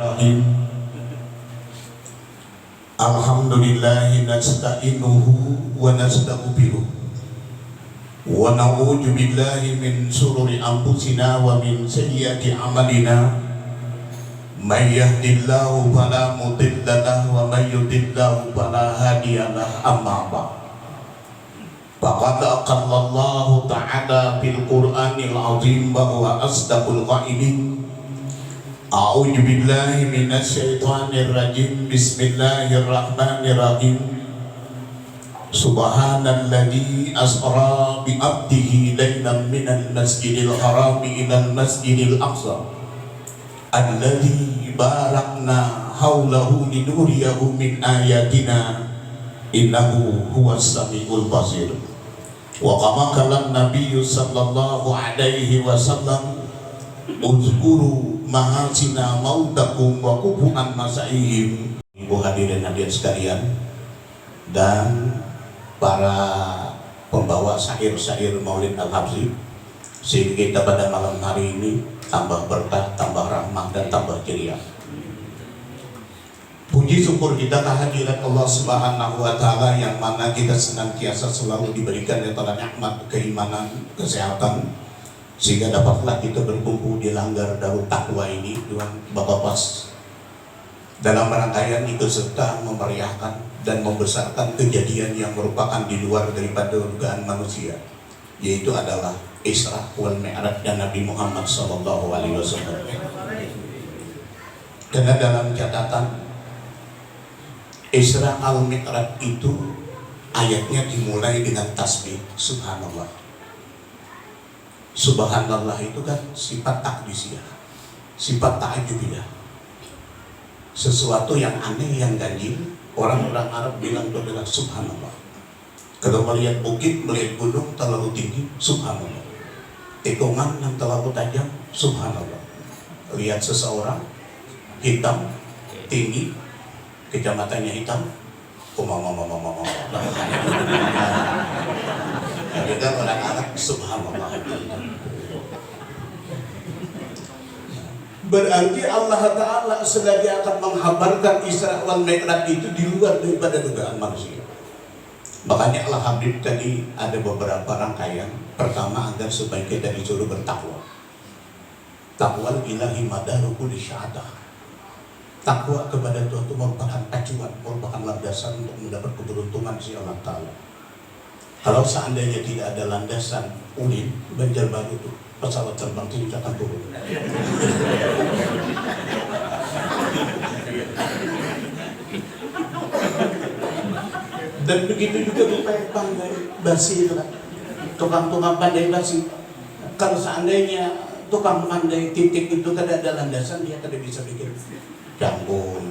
Bismillahirrahmanirrahim. Alhamdulillahi nasta'inuhu wa nastaghfiruh wa na'udzu billahi min shururi anfusina wa min sayyiati a'malina. May yahdihillahu fala mudilla lahu wa may yudlilhu fala hadiya lahu. Amma ba'd. Faqad aqallallahu ta'ala fil Qur'anil 'azim wa huwa asdaqul qailin. A'udzu billahi minasy syaithanir rajim. Bismillahirrahmanirrahim. Subhanalladzi asra bi 'abdihi lailan minal masjidil haram ilal masjidil aqsa alladzi barakna haulahu linuriyahu min ayatina innahu huwas samiul basir. Wa qama kalam Nabi sallallahu alaihi wasallam, uzkuru mahasina mautakum wa kubu'an masaihim. Ibu hadirin hadirat sekalian dan para pembawa syair-syair Maulid Al-Habsyi, sehingga kita pada malam hari ini tambah berkah, tambah rahmah dan tambah ceria. Puji syukur kita kehadirat Allah Subhanahu wa Ta'ala, yang mana kita senantiasa selalu diberikan antara nikmat keimanan, kesehatan, sehingga dapatlah kita berkumpul di langgar Darut Taqwa ini dengan Bapak Pas dalam rangkaian ikut serta memeriahkan dan membesarkan kejadian yang merupakan di luar daripada dugaan manusia, yaitu adalah Isra wal Mi'raj dan Nabi Muhammad sallallahu alaihi wasallam. Karena dalam catatan Isra al-Mi'raj itu ayatnya dimulai dengan tasbih subhanallah. Subhanallah itu kan sifat takdisiyah, sifat ta'ajubiyah, sesuatu yang aneh, yang ganjil. Orang-orang Arab bilang itu adalah subhanallah. Kalau melihat bukit, melihat gunung terlalu tinggi, subhanallah. Tikungan yang terlalu tajam, subhanallah. Lihat seseorang hitam, tinggi, kecamatannya hitam, kita orang Arab subhanallah. Berarti Allah Ta'ala selagi akan menghabarkan Isra wal Mi'raj itu di luar daripada dugaan manusia. Makanya Al-Habib tadi ada beberapa rangkaian. Pertama, agar supaya kita disuruh bertakwa. Takwa ilahi madaru kulli syahadah. Takwa kepada Tuhan itu merupakan acuan, merupakan landasan untuk mendapat keberuntungan si Allah Ta'ala. Kalau seandainya tidak ada landasan, ulin, Banjarbaru itu pesawat terbang tidak akan turun. Dan begitu juga upaya pandai basi itu kan, tukang-tukang pandai basi. Kalau seandainya tukang pandai titik itu tidak ada landasan, dia tidak bisa bikin jambul,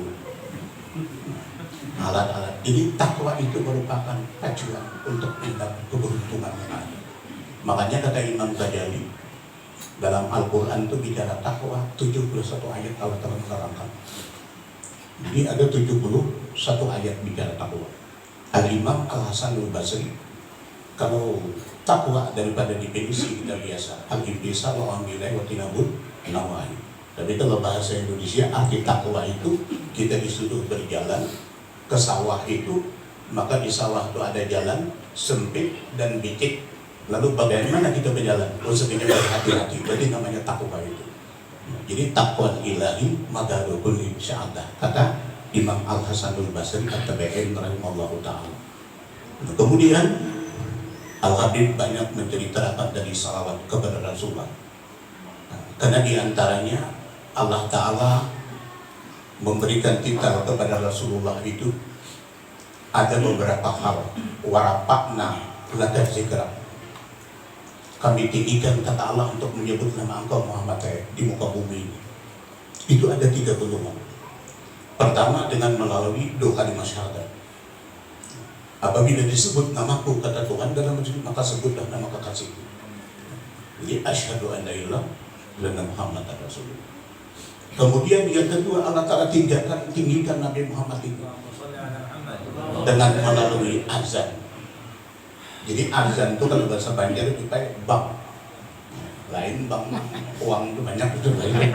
alat-alat. Jadi takwa itu merupakan acuan untuk mendapat keberuntungan yang ada. Makanya kata Imam Ghazali dalam Al-Quran itu bicara takwa 71 ayat Allah telah menerangkan. Jadi ada 71 ayat bicara takwa. Al-Imam Al-Hasanul Basri, kalau takwa daripada definisi kita biasa, al-imtisa wa ambilai wa tinabun nawahi. Tapi kalau bahasa Indonesia, arti takwa itu kita disuruh berjalan ke sawah itu, maka di sawah itu ada jalan sempit dan becek. Lalu bagaimana kita berjalan? Sebenarnya berhati-hati. Berarti namanya takwa itu. Jadi takwa ilahi madaru kulli syahadah, kata Imam Al-Hasanul Basri at-Tabi'in rahimahullahu ta'ala. Kemudian Al-Habib banyak menceritakan dari salawat kepada Rasulullah. Karena diantaranya Allah Ta'ala memberikan titel kepada Rasulullah itu ada beberapa hal. Warapakna laka zikra, kami tinggikan kata Allah untuk menyebut nama engkau Muhammad di muka bumi ini. Itu ada 3 golongan. Pertama, dengan melalui doa di masyarakat. Apabila disebut namaku, kata Tuhan dalam masjid, maka sebutlah nama kekasihku. Jadi asyhadu an la ilaha illallah Muhammad Rasulullah. Kemudian yang kedua, Allah Ta'ala tinggikan Nabi Muhammad itu dengan melalui azan. Jadi azan itu kalau bahasa Banjar itu kayak bang, lain bang uang itu banyak itu lain.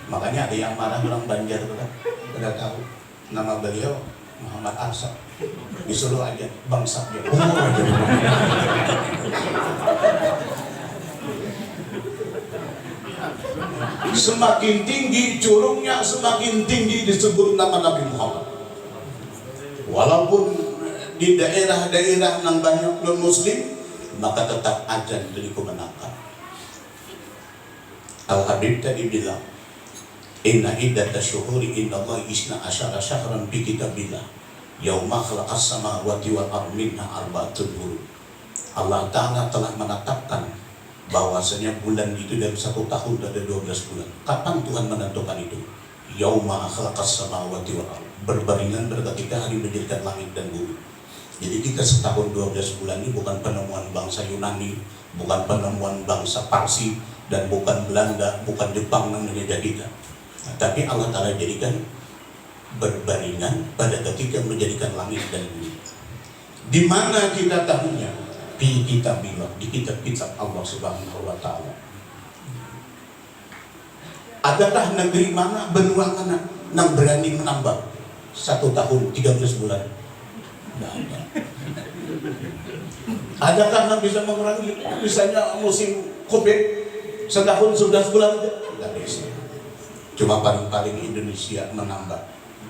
Makanya ada yang marah orang Banjar tuh kan, udah tahu nama beliau Muhammad Arsa, disuruh aja bangsa dia umur aja. Semakin tinggi curugnya, semakin tinggi disebut nama Nabi Muhammad. Walaupun di daerah-daerah yang banyak non-muslim, maka tetap ajan dari kemenangan. Al-Habib tadi bilang, inna iddata syuhuri inna Allah isna asyara syahran bi kitabillah yauma khalaqas samawati wal ardi minha arba'atun hurum. Allah Ta'ala telah menetapkan bahwasanya bulan itu dari 1 tahun ada 12 bulan. Kapan Tuhan menentukan itu? Yauma khalaqas samawati wal ardi, berbarengan ketika hari menjadikan langit dan bumi. Jadi kita setahun 12 bulan ini bukan penemuan bangsa Yunani, bukan penemuan bangsa Parsi, dan bukan Belanda, bukan Jepang yang menjadikan. Nah, tapi Allah Ta'ala jadikan berbarengan pada ketika menjadikan langit dan bumi. Di mana kita tahunya? Di kitabillah, di kitab-kitab Allah Subhanahu wa Ta'ala. Adakah negeri mana, benua mana yang berani menambah 1 tahun 13 bulan? Tidak ada. Adakah yang bisa mengurangi misalnya musim COVID setahun 11 bulan? Tidak bisa. Cuma paling-paling Indonesia menambah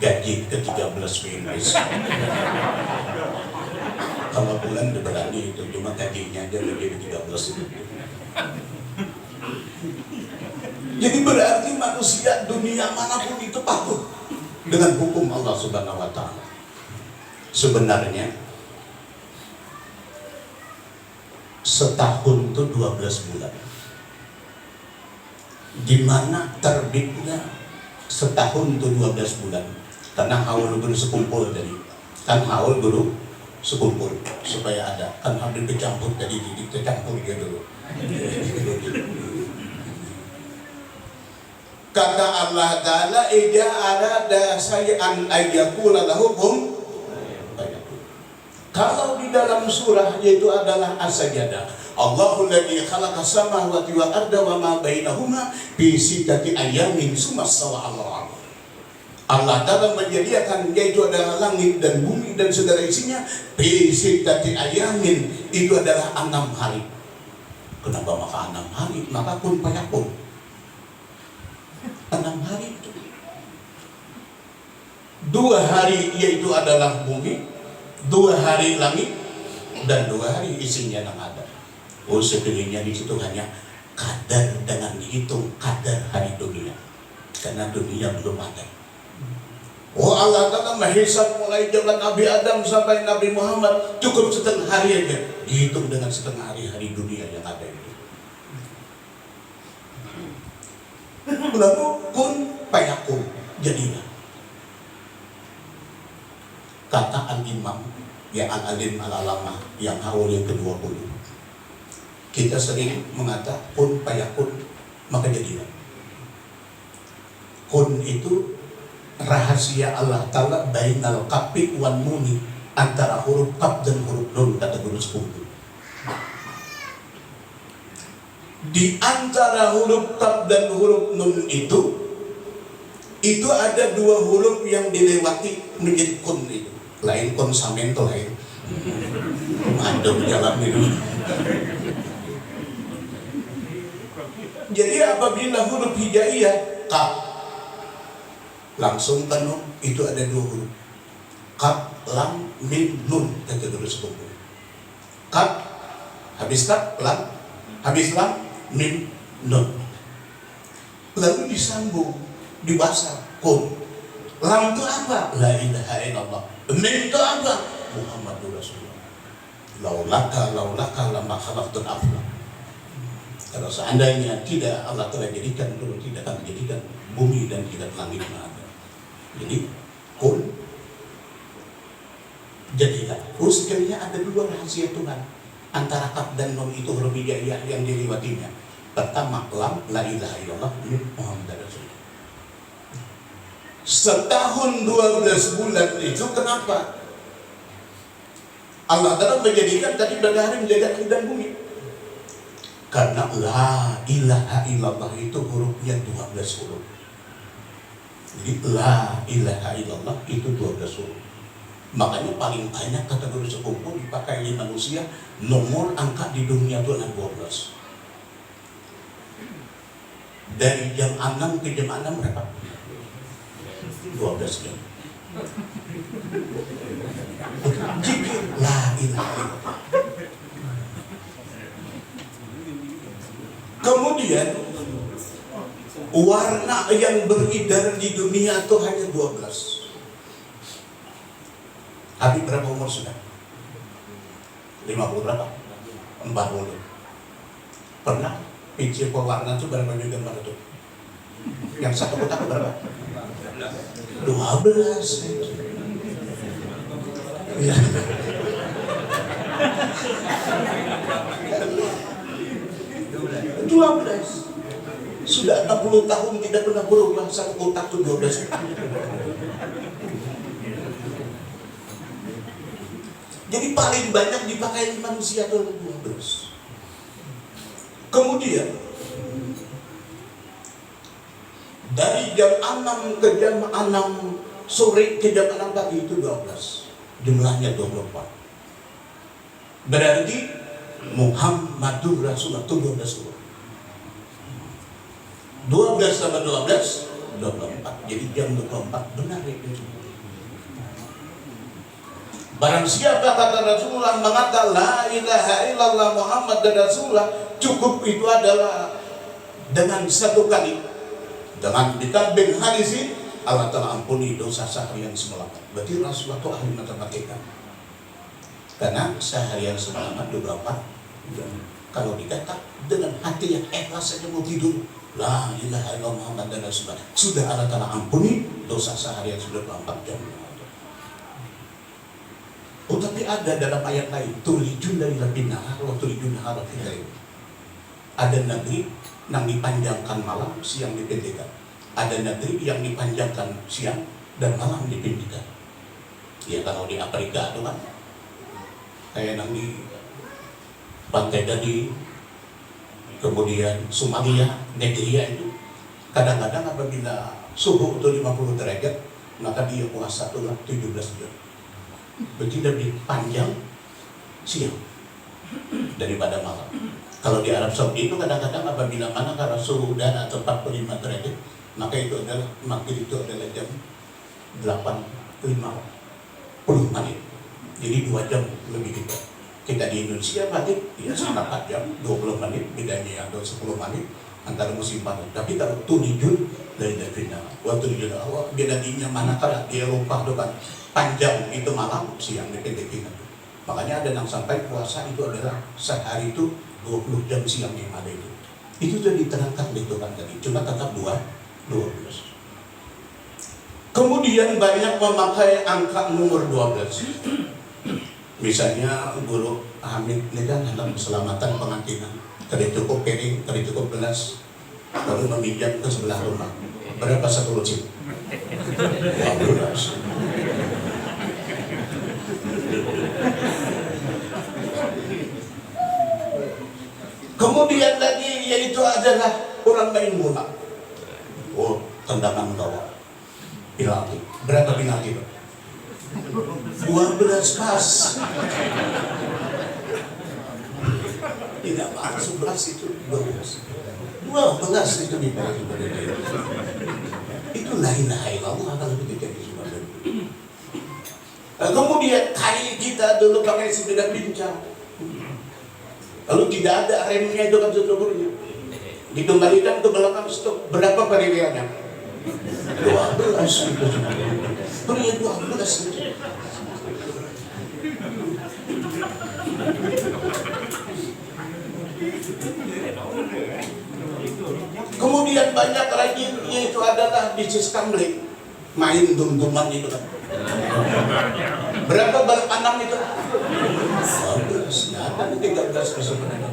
gaji ke-13 PNS. Kalau bulan berani itu cuma gajinya aja lebih dari 13. Jadi berarti manusia dunia manapun itu patuh dengan hukum Allah Subhanahu wa Ta'ala. Sebenarnya setahun itu 12 bulan. Di mana terbitnya setahun itu 12 bulan? Karena haul guru sekumpul tadi. Kan haul guru sekumpul supaya ada, kan hampir kecampur tadi, didik tercampur dia dulu. Kata Allah Ta'ala, ida arada say'an ayyakula lahum. Kalau di dalam surah yaitu adalah As-Sajdah, Allahul ladzi khalaqas samawati wal arda wa ma bainahuma fi sittati ayyamin tsumma stawa 'alal 'arsh. Allah Ta'ala menjadikan yaitu adalah langit dan bumi dan segala isinya fi sittati ayyamin, itu adalah 6 hari. Kenapa maka 6 hari? Maka kun fayakun. 6 hari itu. 2 hari yaitu adalah bumi, 2 hari langit, dan 2 hari isinya yang ada. Oh, sekelilingnya di situ hanya kadar dengan dihitung kadar hari dunia, karena dunia belum ada. Oh, Allah Ta'ala menghisab mulai zaman Nabi Adam sampai Nabi Muhammad cukup setengah hari aja, dihitung dengan setengah hari dunia yang ada itu. Lalu kun fayakun, jadilah. Kata al-imam yang al-alim al-alamah yang haul yang ke-20, kita sering mengatakan kun fayakun, maka jadilah. Kun itu rahasia Allah Ta'ala bainal kafi wan nuni, antara huruf kaf dan huruf nun, kata guru sepupu. Di antara huruf kaf dan huruf nun itu ada 2 huruf yang dilewati menjadi kun itu. Lain konsamento lain. Ada berjalan itu. Jadi apabila huruf hijaiyah kaf langsung ke nun, itu ada 2 huruf. Kaf, lam, mim, nun, kata guru sepupu. Kaf, habis kaf, lam, habis lam, mim, nun. Lalu disambung, dibaca kun. Lam itu apa? La ilaha illallah. Mim itu apa? Muhammadur Rasulullah. Laulaka lama khalaqtul afla. Kalau seandainya tidak Allah telah jadikan dulu, tidak akan menjadikan bumi dan tidak langit yang ada. Jadi kun jadilah. Sekalinya ada 2 rahasia Tuhan antara kaf dan nun itu huruf hijaiyah yang dilewatinya. Pertama lam, la ilaha illallah, mim, Muhammadur Rasulullah. Setahun 12 bulan itu kenapa? Allah Ta'ala menjadikan tadi pada hari menjaga langit dan bumi. Karena la ilaha illallah itu hurufnya 12 huruf. Jadi la ilaha illallah itu 12 huruf. Makanya paling banyak kategori sekumpul dipakai oleh manusia, nomor angka di dunia itu adalah 12. Dari jam 6 ke jam 6 berapa? 12 jam. Zikir la ilaha illallah. Kemudian warna yang beredar di dunia itu hanya 12. Habib berapa umur sudah? 50 berapa? 40. Pernah pincir pewarna itu berapa gambar itu? Yang satu kotak berapa? 12. Ya. Sudah 60 tahun tidak pernah berubah, satu kotak itu 12. Jadi paling banyak dipakai manusia itu 12. Kemudian dari jam 6 ke jam 6 sore ke jam 6 pagi itu 12. Jumlahnya 24. Berarti Muhammadur Rasulullah itu 12 huruf. 12 tambah 12 24. Jadi jam 24 benar itu. Barang siapa kata Rasulullah mengatakan la ilaha illallah Muhammad dan Rasulullah, cukup itu adalah dengan satu kali, dengan ditambah hadis ini Allah telah ampuni dosa seharian semalam. Berarti Rasulullah itu ahli matematika. Karena seharian semalam itu berapa? Kalau dikata dengan hati yang ikhlas saja mau tidur, la ilaha illallah Muhammad dan Rasulullah, sudah Allah telah ampuni dosa seharian 24 jam. Oh, tapi ada dalam ayat lain, tulijun dari lebih nahar, wa tulijun nahar filail. Ada negeri yang dipanjangkan malam, siang dipendekkan. Ada negeri yang dipanjangkan siang dan malam dipendekkan. Ya kalau di Afrika itu kan, kayak yang di Pantai Dadi, kemudian Somalia, Nigeria itu, kadang-kadang apabila suhu itu 50 derajat, maka dia puasa itu 17 jam. Begitu lebih panjang siang daripada malam. Kalau di Arab Saudi itu kadang-kadang apabila mana karena suhu udara atau 45 derajat, maka itu adalah maghrib itu adalah jam 8.50 menit. Jadi 2 jam lebih kita. Kita di Indonesia maghrib ya 4 jam 20 menit, bedanya ada 10 menit antara musim panas. Tapi kalau tulijun dari Davina, waktu tulijun awal bedanya mana karena di Eropa itu kan panjang itu malam, siang dipendekin. Makanya ada yang sampai puasa itu adalah sehari itu 20 jam siang yang ada itu. Itu sudah diterangkan di Tuhan tadi, cuma tetap 12. Kemudian banyak memakai angka nomor 12. Misalnya guru Hamid ini kan dalam keselamatan pengantinan, tadi cukup piring, tadi cukup gelas, lalu meminjam ke sebelah rumah. Berapa satu lucin? 12. Kemudian lagi yaitu adalah orang main bola. Oh, tendangan gawang, penalti. Berapa penalti? 12 pas. Tidak masuk 11 itu 12. 12 itu dipakai kepada dia. Itu la ilaha illallah kalau ketika di Sumatera. Kemudian kain kita dulu pakai sepeda pincang. Lalu tidak ada remnya itu kan seluruhnya. Dikembalikan ke belakang stop. Berapa periodiannya? 12 itu cuma. Periode 12 itu. Kemudian banyak lagi yaitu adalah bisnis gambling, main dum-duman itu kan. Berapa balap 6 itu? 12. Nah, ada 13 sebenarnya.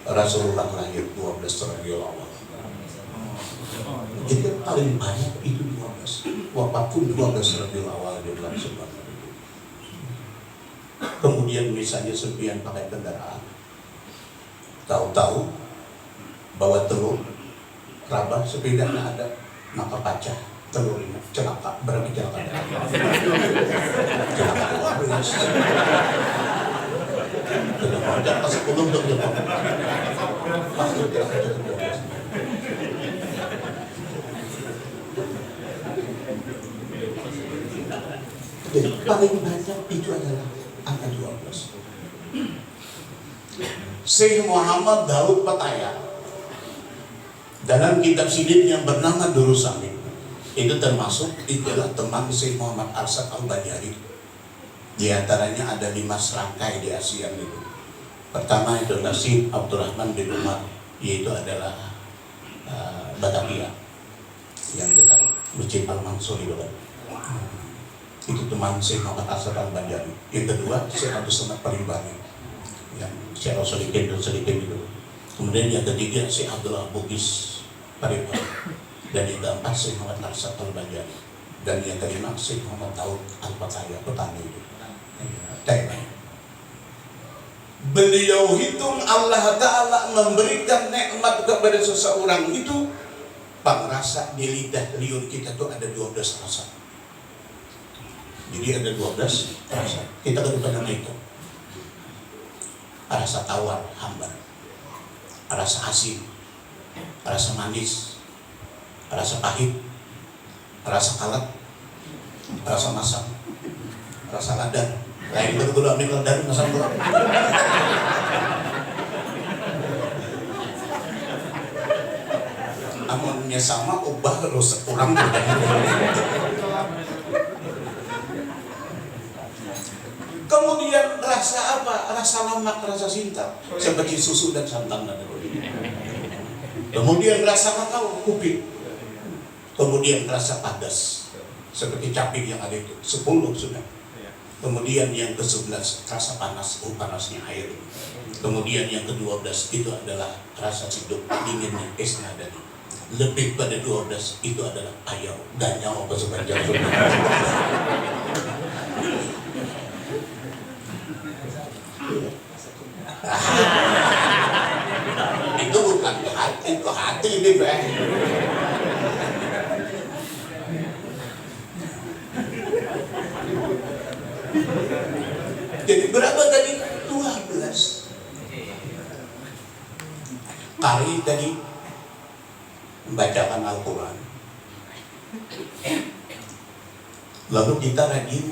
Rasulullah lahir 12 Rabiul Awal. Jadi paling banyak itu 12. Waktu apapun 12 Rabiul Awal di bulan Subhanallah. Kemudian misalnya serpian pakai kendaraan, tahu-tahu bawa telur, rabah sepedanya ada, maka pecah telurnya, celaka, berarti celaka. Celaka 12. Tidak pas 10 untuk Jepang. Pasti celaka 12. Jadi paling banyak itu adalah angka 12. Syekh Muhammad Daud Pataya dalam kitab sidin yang bernama Durus Samin itu termasuk itulah teman Syekh Muhammad Arsyad Al-Bajali. Di antaranya ada 5 serangkai di Asia itu. Pertama itu Syekh Abdurrahman bin Umar, yaitu adalah Batavia yang dekat Masjid Al-Mansur itu kan. Itu teman Syekh Muhammad Arsyad Al-Bajali. Yang kedua Syekh Abdul Samad Palimbani yang Syekh Solikin itu. Kemudian yang ketiga Syekh Abdullah Bugis Palimbani. Dan yang keempat Syekh Muhammad Arsyad Al-Bajali. Dan yang kelima Syekh Muhammad Daud Al-Pataya, petani itu. Beliau hitung Allah Ta'ala memberikan nikmat kepada seseorang itu, pengrasa di lidah liur kita tuh ada 12 rasa. Jadi ada 12 rasa. Kita ke depan itu. Rasa tawar, hambar. Rasa asin. Rasa manis. Rasa pahit. Rasa kalat. Rasa masam. Rasa ladar. Lain betul ambil ladar masam kurang. Amunnya sama ubah terus kurang. Kemudian rasa apa? Rasa lemak, rasa cinta, seperti susu dan santan dan kemudian rasa kakao, kopi. Kemudian rasa padas, seperti caping yang ada itu, 10 sudah. Kemudian yang ke-11 rasa panas, panasnya air. Kemudian yang ke-12 itu adalah rasa hidup, dinginnya esnya tadi. Lebih pada 12 itu adalah ayau, ganyau apa sepanjang itu bukan hati, itu hati ini Pak. Jadi berapa tadi? 12. Kari tadi membacakan Al-Quran. Lalu kita rajin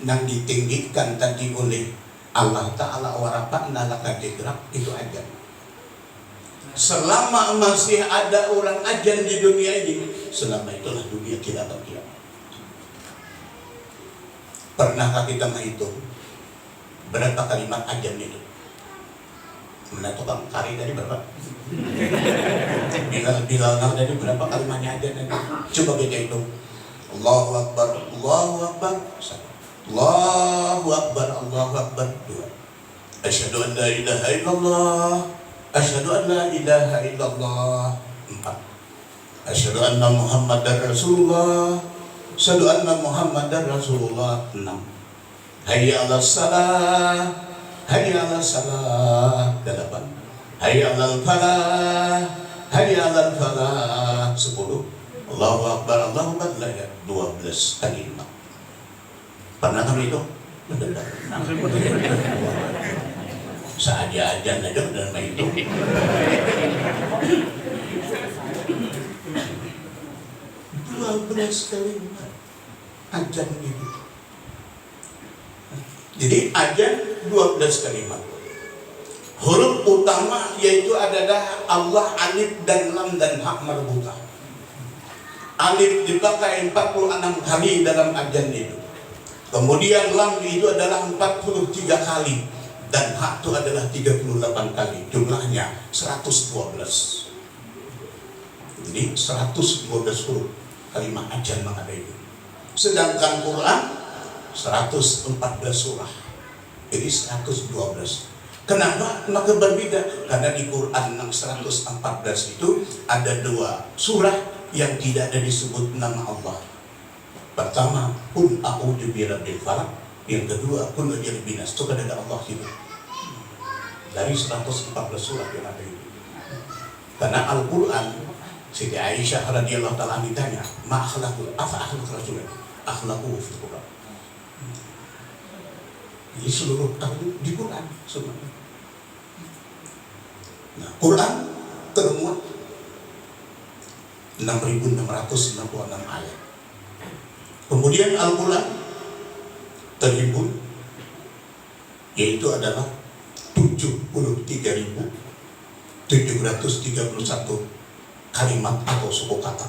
yang ditinggikan tadi oleh Allah Ta'ala warafa'na laka dzikrak, itu ajan. Selama masih ada orang ajan di dunia ini, selama itulah dunia kita terkiam. Pernahkah kita menghitung berapa kalimat ajan itu? Mana tukang kari tadi berapa? Bilal tadi berapa kalimatnya ajan tadi? Coba kita hitung. Allahu Akbar, Allahu Akbar. Allahu Akbar, Allahu Akbar. 2. Asyhadu an la ilaha illallah. Asyhadu an la ilaha illallah. 4. Asyhadu anna Muhammadar Rasulullah. Asyhadu anna Muhammadar Rasulullah. 6. Hayya 'alas salah. Hayya 'alas salah. 8. Hayya 'alal falah. Hayya 'alal falah. 10. Allahu Akbar, Allahu Akbar. 12 kalimat. Pernah kami itu? Saja aja aja dan main itu. 12 kalimat ajan itu. Jadi ajan 12 kalimat. Huruf utama yaitu adalah Allah, alif dan lam dan hak marbutah. Alif dipakai 46 kali dalam ajan itu. Kemudian lam itu adalah 43 kali dan hak itu adalah 38 kali. Jumlahnya 112. Jadi 112 huruf kalimat ajan yang ada itu. Sedangkan Quran 114 surah. Jadi 112. Kenapa? Maka berbeda. Karena di Quran yang 114 itu ada 2 surah yang tidak ada disebut nama Allah. Pertama, kun a'udzu birabbil falaq. Yang kedua, kun a'udzu binas. Itu kata Allah itu. Dari 114 surah yang ada itu. Karena Al-Quran, Siti Aisyah radhiyallahu ta'ala ditanya, ma akhlaqul, apa akhlaq Rasulullah? Akhlaquhu fil Quran. Jadi seluruh tahun di Quran semuanya. Nah, Quran termuat 6.666 ayat. Kemudian Al-Quran terhimpun, yaitu adalah 73.731 kalimat atau suku kata.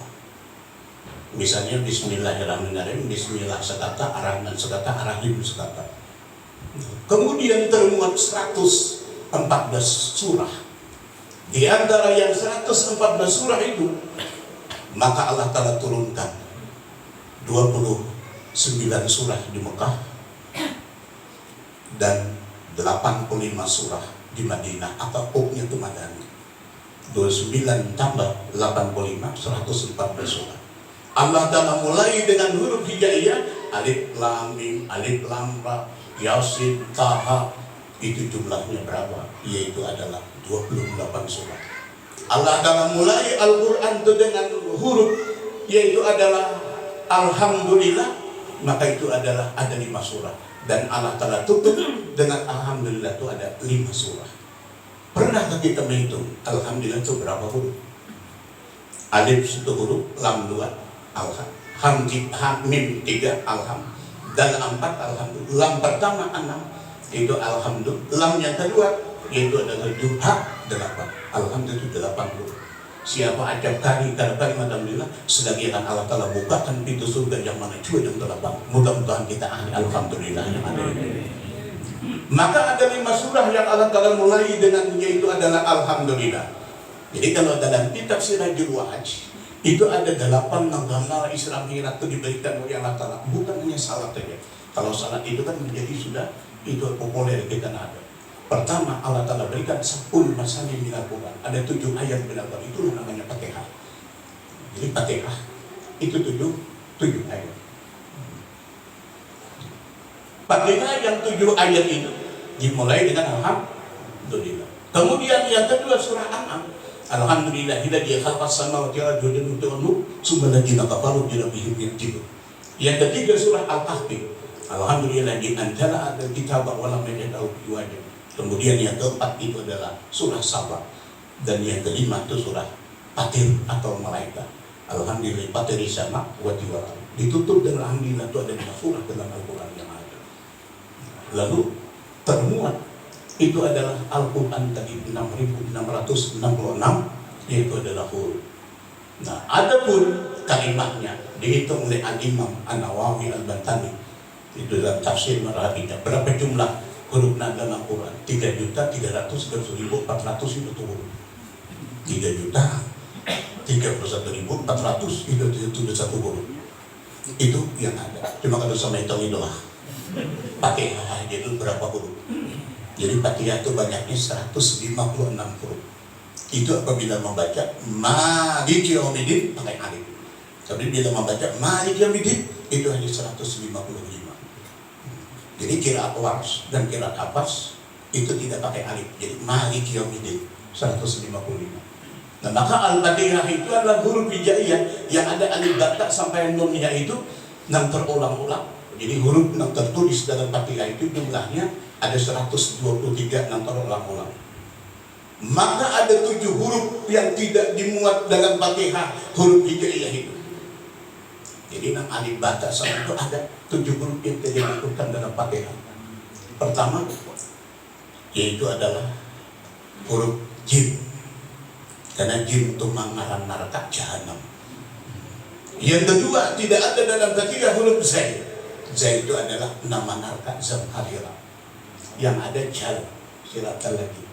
Misalnya Bismillahirrahmanirrahim, Bismillah sekata, Ar-Rahman sekata, Ar-Rahim sekata. Kemudian termuat 114 surah. Di antara yang 114 surah itu, maka Allah Ta'ala turunkan 29 surah di Mekah dan 85 surah di Madinah atau uknya itu Madani. 29 tambah 85, 114 surah. Allah Ta'ala mulai dengan huruf hijaiyah, alif lam mim, alif lam ra, yasin, taha. Itu jumlahnya berapa? Yaitu adalah 28 surah. Allah Ta'ala mulai Al-Quran itu dengan huruf, yaitu adalah Alhamdulillah, maka itu adalah ada 5 surah. Dan Allah Ta'ala tutup dengan Alhamdulillah, itu ada 5 surah. Pernahkah kita menghitung Alhamdulillah itu berapa huruf? Alif 1 huruf, lam 2, alham, mim 3, alham, dan 4 alhamdulillah. Lam pertama 6, itu alhamdulillah. Lam yang kedua yaitu adalah duha 8. Alhamdulillah itu 8 huruf. Siapa ajab kali karena kalimat alhamdulillah, sedang akan Allah Ta'ala bukakan pintu surga yang mana cua yang 8. Mudah-mudahan kita ahli alhamdulillah yang ada ini. Maka ada 5 surah yang Allah Ta'ala mulai dengan yaitu adalah alhamdulillah. Jadi kalau dalam kitab Sirajul Wahaj itu ada 8 nama Islam Irak itu diberikan oleh Allah Ta'ala. Bukan hanya salat saja. Kalau salat itu kan menjadi sudah itu populer kita ada. Pertama Allah Ta'ala berikan 10 masani minal Quran. Ada 7 ayat minal Quran. Itulah namanya Fatihah. Jadi Fatihah itu 7 ayat. Fatihah yang 7 ayat itu dimulai dengan alhamdulillah. Kemudian yang kedua surah An'am. Alhamdulillahilladzi khalaqas samawati wal arda wa summa alladziina kafaru bi rabbihim yarji'un. Yang ketiga surah Al-Kahfi. Alhamdulillahilladzi anzala al-kitaba wa lam yaj'alhu iwaja. Kemudian yang keempat itu adalah surah Saba. Dan yang kelima itu surah Fatir atau Malaikat. Alhamdulillah Fatiri sama wa tiwara. Ditutup dengan alhamdulillah, itu ada 5 surah dalam Al-Quran yang ada. Lalu termuat itu adalah Al-Quran tadi 6.666, yaitu adalah huruf. Nah, adapun kalimatnya dihitung oleh Al-Imam An-Nawawi Al-Bantani itu dalam tafsir Marhabiyah. Berapa jumlah huruf dalam Al-Quran? 3.311.400 itu huruf. 3.031.400 itu satu huruf. Itu yang ada. Cuma kalau sama hitung itulah Fatihah itu berapa huruf? Jadi Fatihah itu banyaknya 156 huruf. Itu apabila membaca Maliki Yaumiddin pakai alif. Tapi bila membaca Maliki Yaumiddin itu hanya 155. Jadi qiraat Warsh dan qiraat Hafs itu tidak pakai alif. Jadi Maliki Yaumiddin 155. Nah, maka Al-Fatihah itu adalah huruf hijaiyah yang ada alif batak sampai nunnya itu yang terulang-ulang. Jadi huruf yang tertulis dalam Fatihah itu jumlahnya ada 123 yang terulang-ulang. Maka ada 7 huruf yang tidak dimuat dalam Fatihah, huruf hijaiyah itu. Jadi nang alif batak sama itu ada 7 huruf yang tidak dimasukkan dalam Fatihah. Pertama yaitu adalah huruf jim. Karena jin itu mengarang neraka jahanam. Yang kedua, tidak ada dalam Fatihah huruf zai. Zai itu adalah nama neraka Zamharira. Yang ada jal, siratal lagi.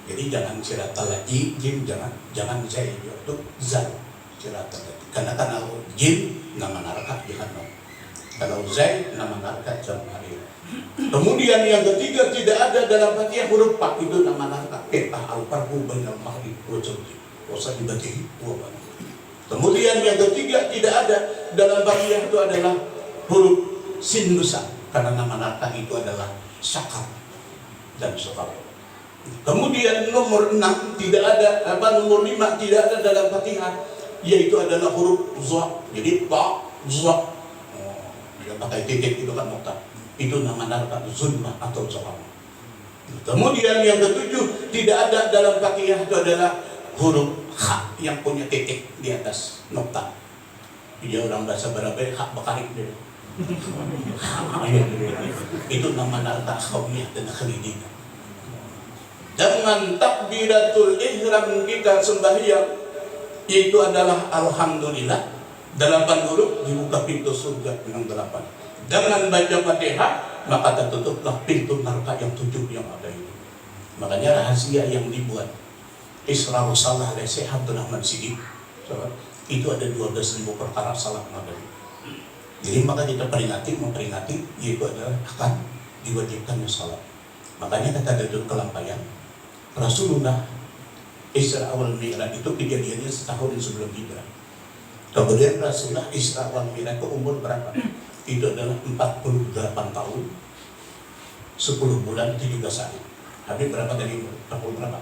Jadi jangan siratal lagi, jin jangan zai itu zal, siratal lagi. Karena jin nama neraka jahanam. Kalau zai nama neraka Zamharira. Kemudian yang ketiga, tidak ada dalam Fatihah huruf pak, itu nama neraka petah al-farqu bainal maghrib wa syarqi. Kemudian yang ketiga, tidak ada dalam Fatihah itu adalah huruf sin besar, karena nama narta itu adalah sakar dan sokar. Kemudian nomor 6 tidak ada, nomor 5 tidak ada dalam Fatihah, yaitu adalah huruf za. Jadi ta, za. Dia pakai titik itu kan nokta. Itu nama narta zulmah atau sokar. Kemudian yang ketujuh tidak ada dalam Fatihah itu adalah huruf ha yang punya titik di atas nokta. Dia orang bahasa Barabai hak bakarik dia. Itu nama narta khawiyah dan khalidiyah. Dengan takbiratul ihram kita sembahyang, itu adalah alhamdulillah, 8 huruf dibuka pintu surga dengan 8. Dengan baca Fatihah maka tertutuplah pintu neraka yang 7 yang ada itu. Makanya rahasia yang dibuat Isra wa Salah oleh Syekh Abdul Rahman Siddiq itu ada 12.000 perkara salah Nabi. Jadi maka kita memperingati yaitu adalah akan diwajibkannya salat. Makanya kata Datuk Kelampayan, Rasulullah Isra wal Mi'raj itu kejadiannya setahun sebelum hijrah. Kemudian Rasulullah Isra wal Mi'raj itu umur berapa? Itu adalah 48 tahun 10 bulan 17 hari. Habis berapa dari 40 berapa?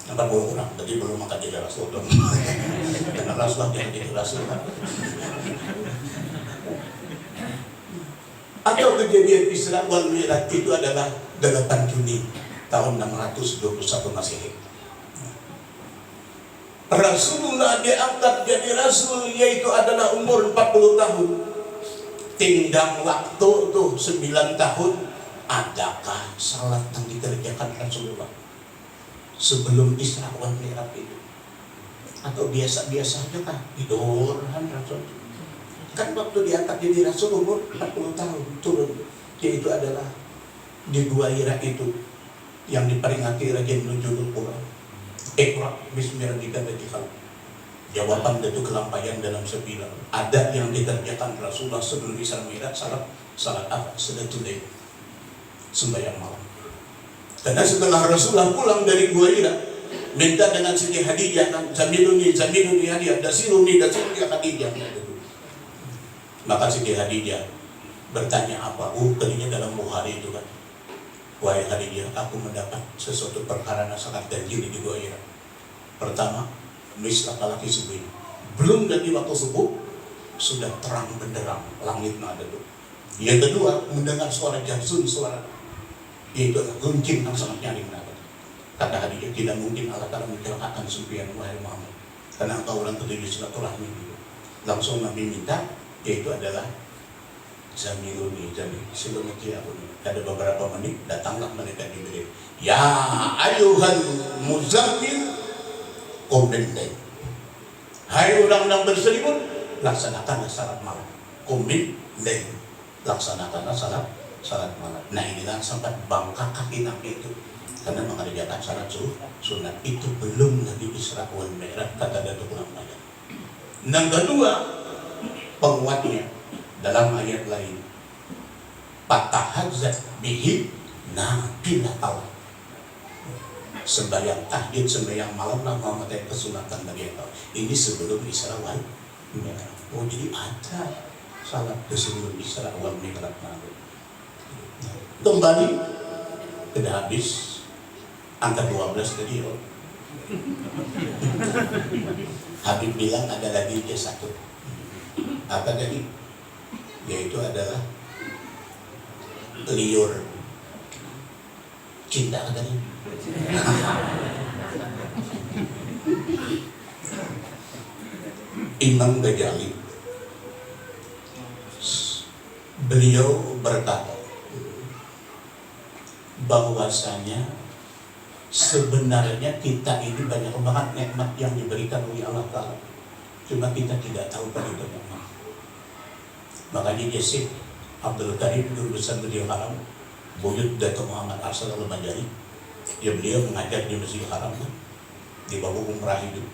40 orang, jadi belum makan jadi Rasulullah. Karena Rasulullah jangan jadi Rasulullah. Atau kejadian Isra wal Mi'raj itu adalah 8 Juni tahun 621 Masehi. Rasulullah diangkat jadi Rasul yaitu adalah umur 40 tahun. Tinggal waktu tuh 9 tahun. Adakah salat yang dikerjakan Rasulullah sebelum Isra wal Mi'raj itu? Atau biasa-biasa aja kah? Tidurhan Rasul. Kan waktu diangkat jadi Rasul umur 40 tahun turun. Yaitu adalah di Gua Hira itu yang diperingati Raja Nuzulul Quran. Iqra bismi rabbika alladzi khalaq. Jawaban Datuk Kelampayan dalam sebilang. Ada yang dikerjakan Rasulullah sebelum Isra Mi'raj, salat apa? Salatul Lail, sembahyang malam. Karena setelah Rasulullah pulang dari Gua Hira, minta dengan Siti Khadijah kan, zamiluni hadiah, dasiruni Khadijah. Maka Siti Khadijah bertanya apa? Tadinya dalam Bukhari itu kan, wahai Khadijah, aku mendapat sesuatu perkara sangat ganjil di Gua Hira. Pertama, mislah laki subuh. Belum dari waktu subuh sudah terang benderang, langit nada tuh. Yang kedua, mendengar suara jazun, suara yaitu guncing yang sangat nyaring nada. Kata Khadijah, tidak mungkin Allah Ta'ala mencelakakan sumpian wahai Muhammad, karena engkau orang ketujuh silaturahmi. Langsung Nabi minta, yaitu adalah zamiluni, silumiki aku. Ada beberapa menit, datanglah mereka Jibril. Ya ayuhan muzammil qum bil-lail. Hai orang-orang berselimut, laksanakanlah salat malam. Qum bil-lail, laksanakanlah salat malam. Nah inilah sempat bangkak kaki Nabi itu karena mengerjakan salat sunat. Itu belum lagi Isra wal Mi'raj, kata Datuk Kelampayan. Yang kedua, penguatnya dalam ayat lain, fatahadzat bihi nafilah, sembahyang tahajud, sembahyang malam lah Muhammad kesunatan bagi engkau. Ini sebelum Isra wal Mi'raj. Oh jadi ada salat sebelum Isra wal Mi'raj. Kembali sudah habis angka 12 tadi. Habib bilang ada lagi dia satu. Apa tadi? Yaitu adalah liur cinta katanya. Imam Ghazali beliau berkata bahwasanya sebenarnya kita ini banyak banget nikmat yang diberikan oleh Allah Ta'ala, cuma kita tidak tahu perhitungannya. Makanya Syekh Abdul Karim Guru Besar Masjidil Haram, Buyut Datuk Muhammad Arsal Al-Banjari, ya beliau mengajar di Masjidil Haram di bawah umrah hidup.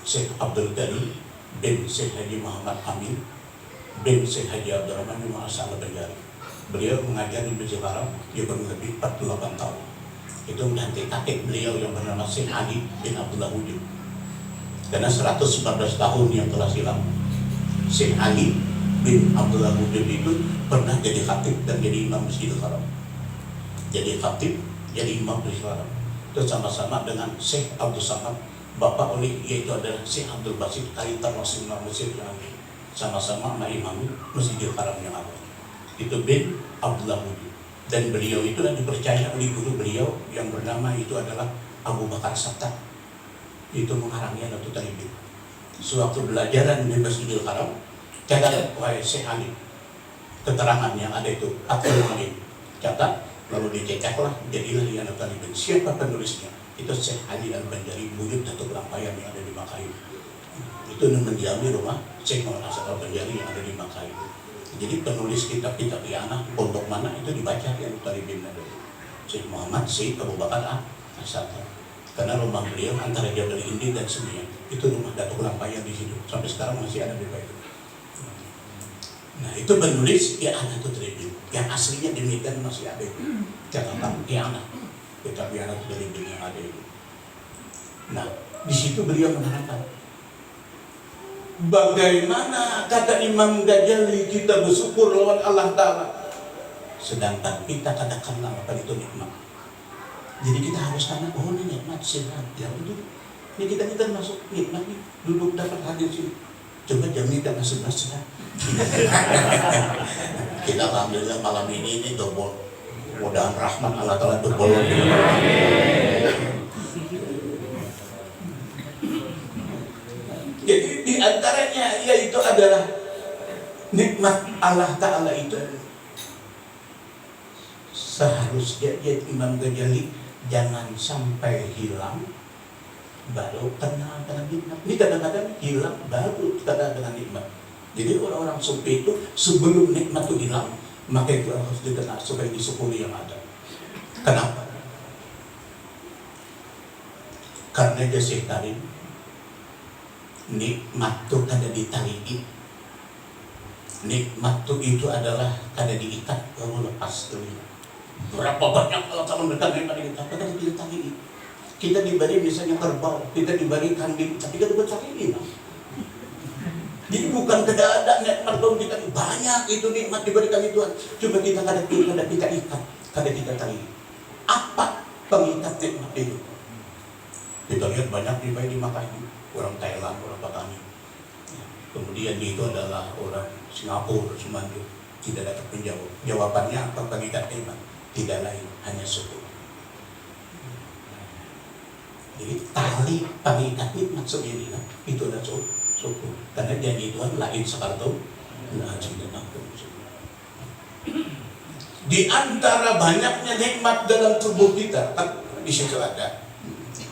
Syekh Abdul Karim bin Syekh Haji Muhammad Amin bin Syekh Haji Abdul Rahman bin Arsal Al-Banjari, beliau mengajar di Masjidil Haram dia kurang lebih 48 tahun. Itu menanti kakek beliau yang bernama Syekh Ali bin Abdullah Wujud. Karena 114 tahun yang telah silam, Syekh Ali bin Abdullah Wujud itu pernah jadi khatib dan jadi imam Masjidil Haram. Jadi khatib, jadi imam Masjidil Haram. Itu sama-sama dengan Syekh Abdul Samad, bapak oleh yaitu adalah Syekh Abdul Basit Kaitan Rasulullah Mesir yang ada. Sama-sama imam Masjidil Haram yang ada. Itu bin Abdullah Wujud. Dan beliau itu dipercaya oleh guru beliau yang bernama itu adalah Abu Bakar Satta. Itu mengarangnya Nato Talibin. Sewaktu belajaran di Masjidil Haram, catat wahai Syekh Ali, keterangan yang ada itu Abdul Alim, catat, lalu dicecaklah, jadilah dia Nato Talibin. Siapa penulisnya? Itu Syekh Ali Al-Banjari, buyut Datuk Lampayan yang ada di Makai. Itu mendiami rumah Syekh Muhammad Hasan Al-Banjari yang ada di Makai. Jadi penulis kitab-kitab anak pondok mana itu dibaca di Nato Talibin ada. Syekh Muhammad Syekh Abu Bakar As-Satta. Karena rumah beliau antara Jabal Indi dan Semeru itu rumah Datuk Lampayan di situ. Sampai sekarang masih ada di situ. Nah itu penulis I'anatul Talibin. Yang aslinya di Medan masih ada itu. Catatan I'anah. Kitab I'anatul Talibin yang ada itu. Nah di situ beliau menerangkan bagaimana kata Imam Ghazali kita bersyukur lawan Allah Ta'ala, sedangkan kita katakanlah apa itu nikmat. Jadi kita harus tanya, oh ini nikmat sehat, ya betul. Ini kita masuk nikmat nih, duduk dapat hadir sini. Coba jam ini kita masuk sehat. Kita alhamdulillah malam ini double. Mudah-mudahan rahmat Allah Ta'ala double. Jadi di antaranya yaitu adalah nikmat Allah Ta'ala itu seharusnya ya Imam Ghazali jangan sampai hilang baru kenal dengan nikmat. Ini kadang-kadang hilang baru kenal dengan nikmat. Jadi orang-orang sufi itu sebelum nikmat itu hilang, maka itu harus dikenal supaya disyukuri yang ada. Kenapa? Karena dia Syekh Karim, nikmat itu kada ditari'i. Nikmat itu adalah kada diikat, baru lepas dulu. Berapa banyak kalau mereka nikmat kita, kada ditari'i. Kita diberi misalnya kerbau, kita diberi kambing, tapi kita bercari. Jadi bukan kada ada nikmat dong kita, banyak itu nikmat diberikan Tuhan. Cuma kita kada kita ikat, kada kita tari'i. Apa pengikat nikmat itu? Kita lihat banyak di Makkah ini, orang Thailand, orang Patani. Kemudian itu adalah orang Singapura, Sumandu. Tidak dapat menjawab. Jawabannya apa pengikat nikmat? Tidak lain, hanya syukur. Jadi tali pengikat nikmat sendiri itu adalah syukur. Karena janji Tuhan lain sekarang di antara banyaknya nikmat dalam tubuh kita, kan di situ ada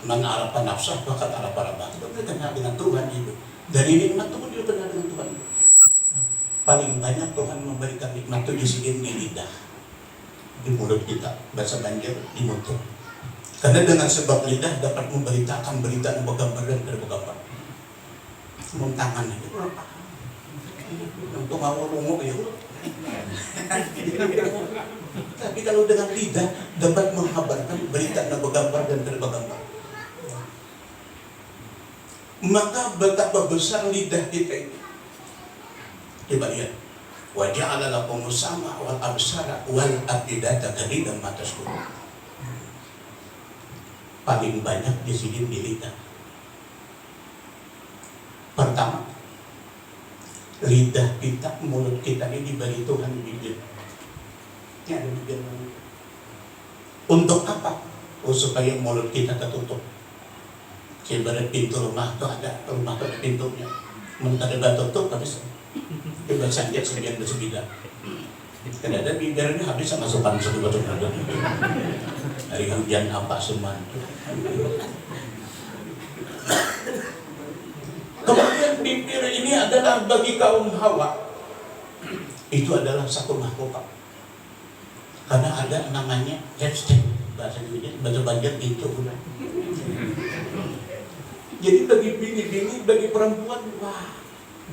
man arafa nafsah faqad arafa rabbah. Kita kenal dengan Tuhan itu. Dari nikmat itu pun dia kenal dengan Tuhan. Paling banyak Tuhan memberikan nikmat itu di sini di lidah, di mulut kita, bahasa Banjar di mulut. Karena dengan sebab lidah dapat memberitakan berita yang bergambar dan tidak bergambar. Muntangan itu apa? Untuk ngawur umum ya. Tapi kalau dengan lidah dapat menghabarkan berita yang bergambar dan tidak bergambar. Maka betapa besar lidah kita itu. Coba lihat. Wa ja'ala lakumus sam'a wal absara wal afidata qalilan ma tashkurun. Paling banyak di sini di lidah. Pertama, lidah kita, mulut kita ini diberi Tuhan bibir. Ini ada bibir. Untuk apa? Oh, supaya mulut kita tertutup. Sebenarnya pintu rumah itu ada pintunya. Mentara tutup habis. Coba saja sebagian bersebida. Kan ada bibirnya habis sama sopan sebetulnya. Dari hujan apa semua. Kemudian bibir ini adalah bagi kaum Hawa. Itu adalah satu mahkota. Karena ada namanya lipstick, bahasa Indonesia, bahasa Banjar itu. Jadi bagi bini-bini, bagi perempuan, wah,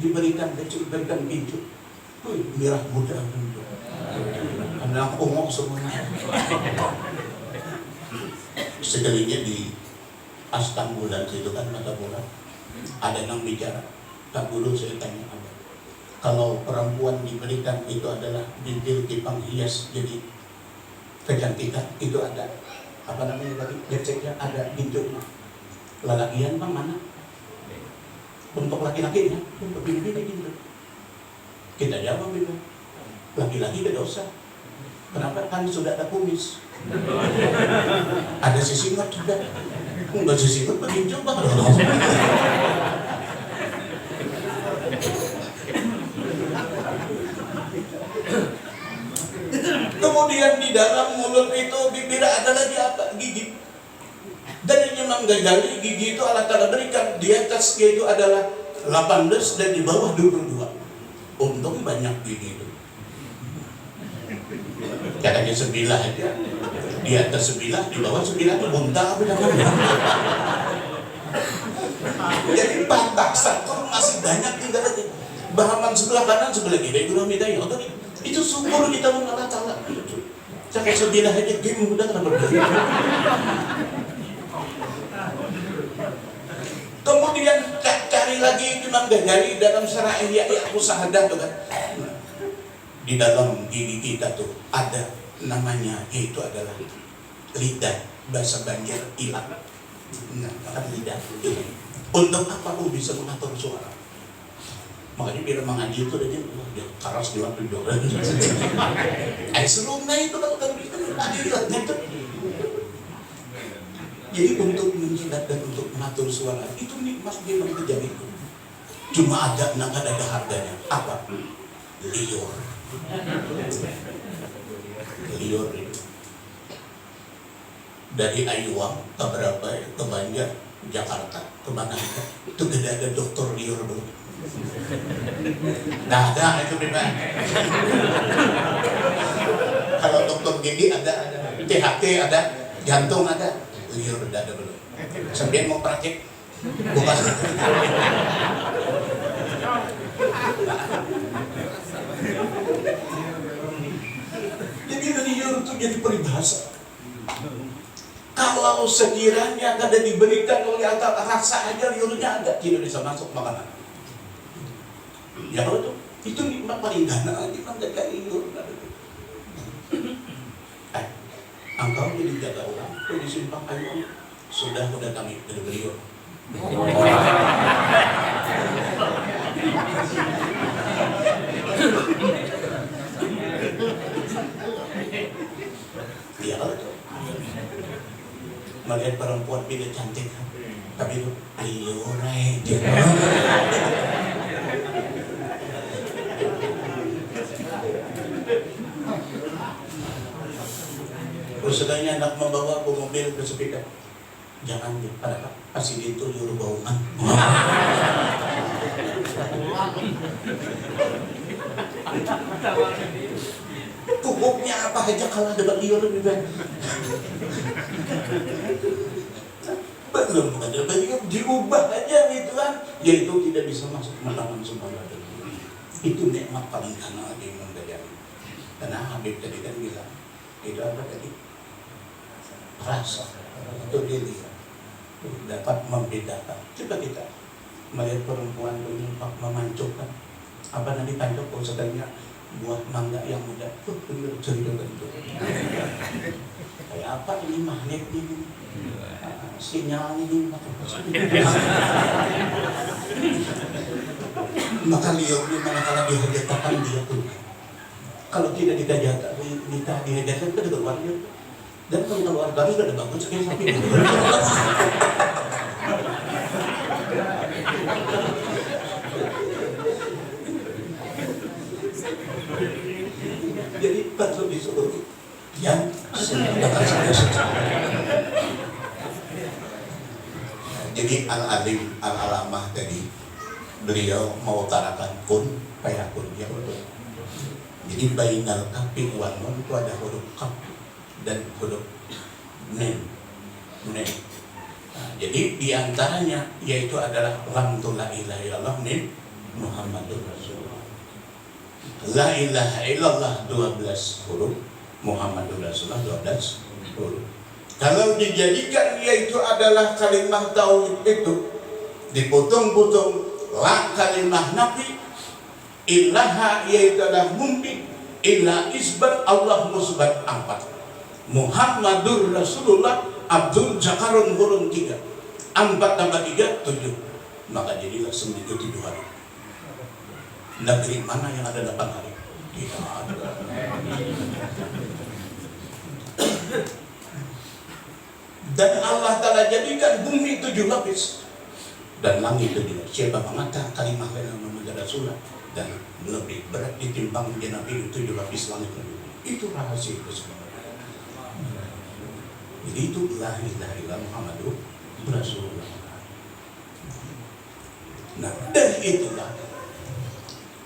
diberikan kecil, diberikan pintu. Merah muda, anak umum semuanya. Sekalinya di Astanbulan itu kan mata bola, ada yang bicara, Pak Guru saya tanya apa? Kalau perempuan diberikan itu adalah bibir dipang hias jadi kecantikan, itu ada apa namanya tadi, leceknya ada ginjolnya. Lalagian bang mana? Untuk laki-lakinya, untuk bibirnya ginjol. Kita jawab itu, laki-laki berdosa. Kenapa? Kan sudah ada kumis. Ada sisingot juga. Enggak sisingot beginjol bang. Kemudian di dalam mulut itu bibir ada lagi apa? Gigi. Dan Imam Ghazali, gigi itu Allah Ta'ala berikan, di atasnya itu adalah 18 dan di bawah 22. Untung banyak gigi itu. Katanya 9 aja. Di atas 9, di bawah 9 itu muntah. Jadi batak satu masih banyak tinggal aja. Bahaman sebelah kanan, sebelah kiri, guna midai. Itu syukur kita Allah Ta'ala. Sampai 9 aja, game udah kenapa berdiri. Kemudian cari lagi Imam Ghazali dalam Syarah Ihya Ushahadah tuh kan. Di dalam gigi kita tuh ada namanya, yaitu adalah lidah, bahasa Banjar ilat. Nah, lidah. Untuk apa aku bisa mengatur suara? Makanya biar mengaji itu aja, dia karas di waktu juga. Serumnya itu kan ilatnya itu. Jadi untuk menjilat dan untuk mengatur suara itu nikmat memang kejam itu. Cuma ada harganya. Apa? Liur. Liur itu. Dari Ayuang ke berapa ya? Ke Banjar, Jakarta, kemana aja. Itu tidak ada dokter liur dulu. Nah ada itu memang. Kalau dokter gigi ada. THT ada. Jantung ada. Liur udah ada belum? Sampai mau praktek bukan. Jadi liur itu jadi peribahasa. Kalau sekiranya ada diberikan oleh Allah rasa aja liurnya ada, tidak bisa masuk makanan. Ya kalau itu nikmat paling gana, nikmat dari liur. Engkau jadi jaga orang, di simpang Ayuang sudah kami dari beliau. Iya kalau itu melihat perempuan beda cantik, tapi itu liurai dia. Sebenarnya anak membawa mobil ke sepeda, jangan pada kasih itu liur bauan. Pupuknya apa aja kalau ada liur lebih baik. Belum ada liur diubah aja gitu kan, yaitu tidak bisa masuk menawan sembarangan. Itu nikmat paling karena di Imam Ghazali. Karena Habib tadi kan bilang itu apa tadi? Rasa itu diri dapat membedakan. Coba kita melihat perempuan menyimpak memancukan apa nanti pancuk kalau sekalinya buah mangga yang muda bener cerita itu kayak apa ini magnet ini sinyal ini maka liurnya manakala dihajatakan dia tuh kalau tidak dihajatkan itu keluar dia. Dan kalau keluar dari sudah ada bagus sekali sapi. Jadi patut disuruh yang sedangkan saya secara. Jadi Al-Alim Al-Alamah tadi beliau mengutarakan kun payakun ya betul. Jadi bainal kafi wal nun itu ada huruf kaf dan huruf nun. Nah, jadi diantaranya yaitu adalah lam la ilaha illallah min Muhammadur Rasulullah. La ilaha illallah 12 huruf, Muhammadur Rasulullah 12 huruf. Kalau dijadikan yaitu adalah kalimah tauhid itu dipotong-potong la kalimah nafi ilaha yaitu adalah mumpi, ila isbat Allah musbat 4, Muhammadur Rasulullah Abdul Jakarun hurun 3, 4 tambah 3 7, maka jadilah seminggu 7 hari. Negeri mana yang ada 8 hari? Tidak ada. Dan Allah Ta'ala jadikan bumi 7 lapis dan langit 7 lapis. Siapa mengatakan kalimah Muhammad Rasulullah dan lebih berat ditimbang Nabi 7 lapis langit lebih. Itu rahasia itu sebenarnya. Jadi itu la ilaha illallah Muhammadur Rasulullah. Nah, dari itulah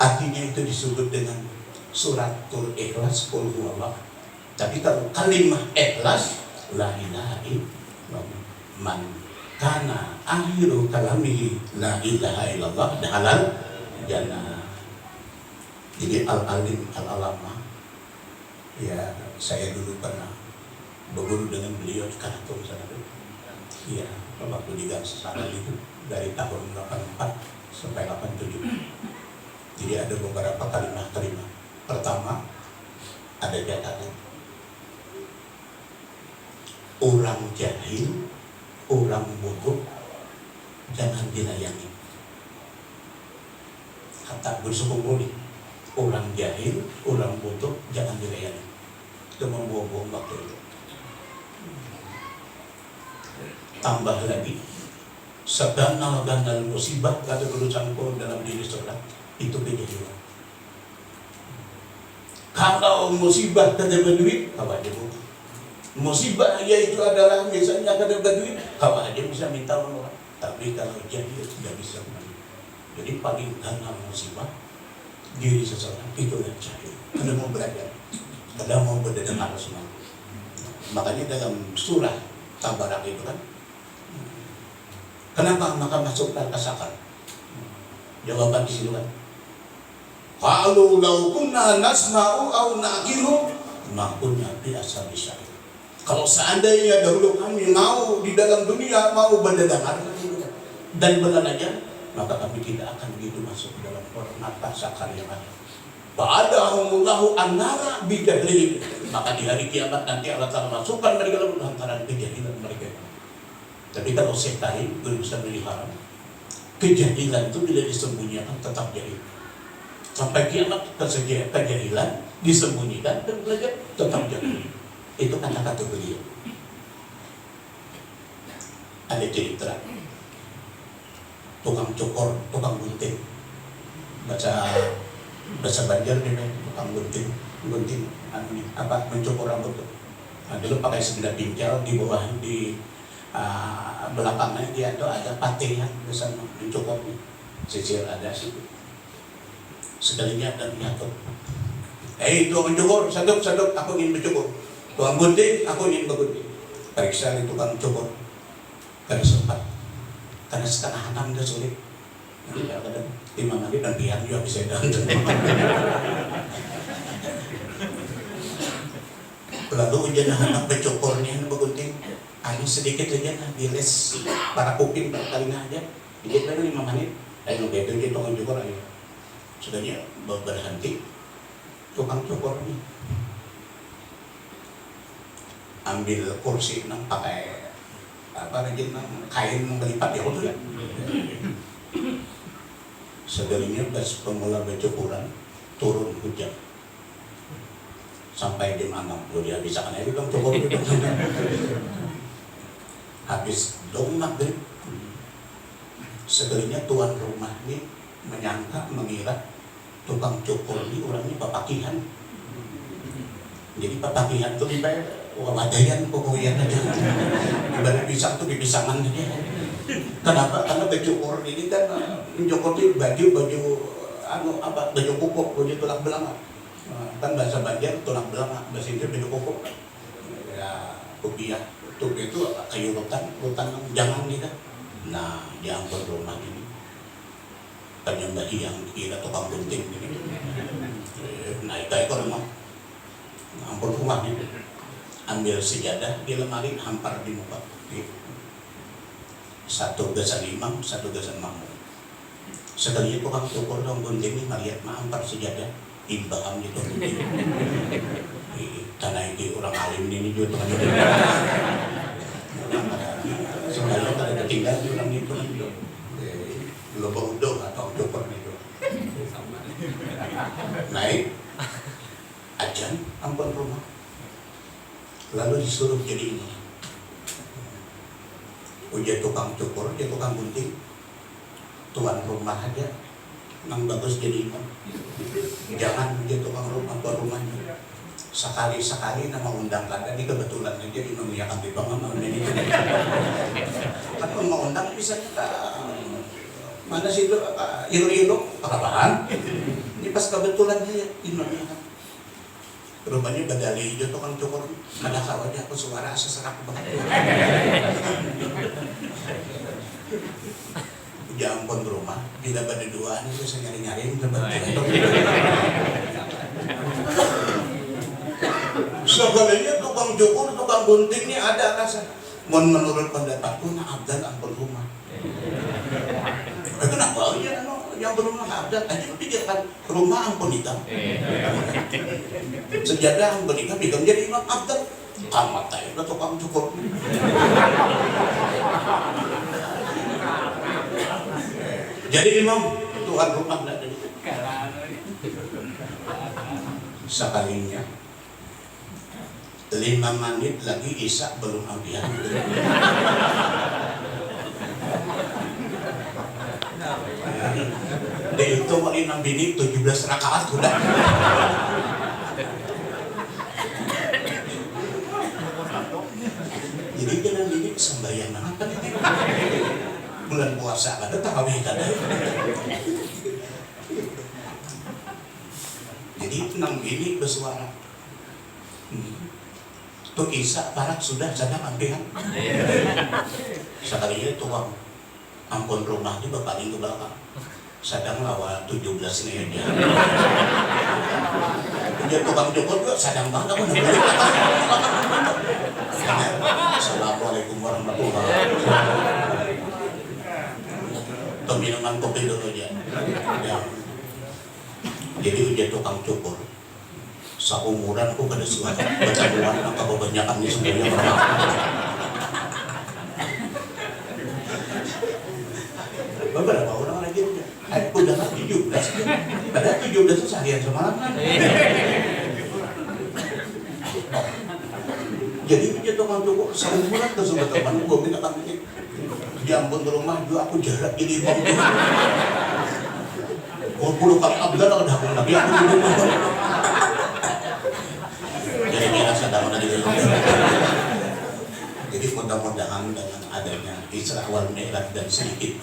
artinya itu disebut dengan suratul ikhlas, qul huwallah. Tapi kalau kalimah ikhlas, la ilaha illallah, man kana akhiru kalamihi la ilaha illallah dahalal jannah. Jadi al-alim al-alama, ya saya dulu pernah berguru dengan beliau di Karatul sana. Iya, waktu di Gangsana itu dari tahun 84 sampai 87. Jadi ada beberapa kalimat. Pertama, ada catatan. Orang jahil, orang bodoh, jangan dilayani. Kata bersuku boleh. Orang jahil, orang bodoh, jangan dilayani. Itu membuang-buang waktu itu. Tambah lagi, seganal-ganal musibah kata guru campur dalam diri seorang itu kejahilan. Kalau musibah kada berduit, kawan aja bu. Musibah yaitu adalah misalnya kada berduit, kawan aja bisa minta orang. Tapi kalau jahil tidak bisa mandiri. Jadi paling ganal musibah diri seseorang itu yang jahil. Kada mau belajar, kada mau berdengar semua. Makanya dalam surah Tabarak itu kan, kenapa maka masuk ke sakar? Jawaban di situ kan, qalu law kunna nasma'u aw naqilu ma kunna bi ashabi syarr. Kalau seandainya dahulu kami mau di dalam dunia mau mendengar dan belajar, maka kami tidak akan begitu masuk ke dalam neraka sakar yang ada. Ba'adahumullahu annara bijahlihim. Maka di hari kiamat nanti Allah Ta'ala masukkan mereka dalam lantaran kejahilan mereka. Tapi kalau setan belum bisa melihara, kejahilan itu tidak disembunyikan, tetap jahil. Sampai kiamat kejahilan disembunyikan dan belajar tetap jahil. Itu kata-kata beliau. Ada cerita tukang cukur, tukang gunting. Bahasa Banjar dia tukang gunting, mencukur rambut. Nah, dulu pakai sendal pincel di bawah di belakangnya dia itu ada patihan bisa mencukur sisir ada situ. Sekalinya dan nyatu. Itu mencukur, saduk, aku ingin mencukur. Tukang gunting, aku ingin bergunting. Periksa di tukang cukur, kada sempat. Karena setengah 6 udah sulit. Nanti kadang 5 menit dan biar juga bisa dandan. Lalu ujian anak bercukurnya bergunting. Ada sedikit aja lah, diles para kuping telinga aja. Dikit lagi 5 menit. Dan begitu dia tukang cukur aja. Sudahnya berhenti tukang cukur ini. Ambil kursi nang pakai rajin kain melipat ya udah ya. Segalinya pas pemula bercukuran turun hujan sampai jam 6 dia bisa kan itu dong cukur itu. Habis dong maghrib segalinya tuan rumah ini mengira tukang cukur ini orangnya papakihan. Jadi papakihan itu dibayar wadayan pokoknya aja. Ibarat pisang tuh dipisangan aja. Kenapa? Karena bercukur ini kan mencukur itu baju baju kuku, baju tulang belanga. Kan bahasa Banjar tulang belanga, bahasa Inggris baju kuku. Ya, kopiah. Itu kayu rotan jangan gitu. Nah, di ampun rumah ini penyembah yang kira tukang gunting ini. Naik ke rumah. Ampun rumahnya. Ambil sejadah di lemari hampar di muka. Satu gasan imam, satu gasan makmum. Sekali itu kang cukur dong gunting ini melihat mampar sejadah imbang gitu. Tanah itu orang alim ini juga teman teman. Sebenarnya ada tinggal di orang itu lo bodoh atau cukur itu. Naik ajan ampun rumah. Lalu disuruh jadi ini. Udah tukang cukur, dia tukang gunting. Tuan rumah aja yang bagus jadi imam. Jangan dia tukang rumah buat rumahnya. Sekali-sekali nama undang kada di kebetulan aja imam yang ambil bangun ini. Kan mau undang bisa kita mana sih itu iru-iru apaan? Ini pas kebetulan dia imamnya kan. Rupanya badali hijau tukang cukur ada kawannya aku suara seserak banget. Ya ampun rumah, bila pada duaan itu saya nyari-nyari tempat segalanya tukang cukur, tukang gunting ini ada rasa. Menurut pendapatku, nah abdan ampun rumah. Kenapa? Ya, yang berumah abdan aja pikirkan rumah ampun hitam. Sejadah ampun hitam, bikin jadi imam abdan. Tamat aja, udah tukang cukur. Jadi imam Tuhan rumah tidak ada. Sekalinya 5 menit lagi Isya belum ambian. Itu wali nambini 17 rakaat udah. Jadi dengan ini sembahyang apa nih? Bulan puasa ada tarawih ada. Jadi nang ini bersuara. Tuh Isya barat sudah sedang ambihan. Sekalinya tuang ampun rumahnya berpaling ke belakang. Sedang lawa 17 nih dia. Dia tukang cukur juga sedang banget aku nunggu. Assalamualaikum warahmatullahi wabarakatuh. Minuman kopi dulu aja. Ya. Jadi udah tukang cukur. Seumuran aku pada suara bacabuan apa kebanyakan ini semuanya orang. Beberapa orang lagi udah. Aku udah 17. Padahal 17 itu seharian semalam kan. Jadi udah tukang cukur seumuran tuh teman gue minta kami. Ya ampun ke rumah juga aku jarak jadi imam. 20 kali abdan udah aku lagi aku juga. Jadi kira sedang ada di dalam. Jadi mudah-mudahan dengan adanya Isra wal Mi'raj dan sedikit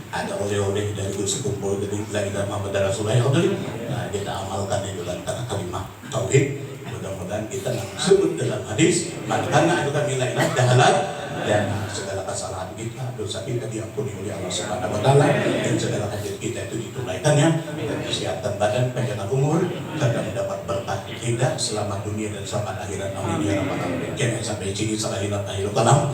ada oleh-oleh dari Gus Kumpul dari Ilahi Muhammad Rasulullah. Nah, kita amalkan itu dalam kalimat tauhid. Mudah-mudahan kita sebut dalam hadis, "Man-kana adukan nilai dahalan" dan segala kesalahan kita, dosa kita diampuni oleh Allah Subhanahu wa taala dan segala hajat kita itu ditunaikannya dan kesehatan badan, panjang umur dan mendapat berkah hidup selama dunia dan selama akhirat. Amin ya rabbal alamin. Jangan sampai sini salah hilang akhir kalam.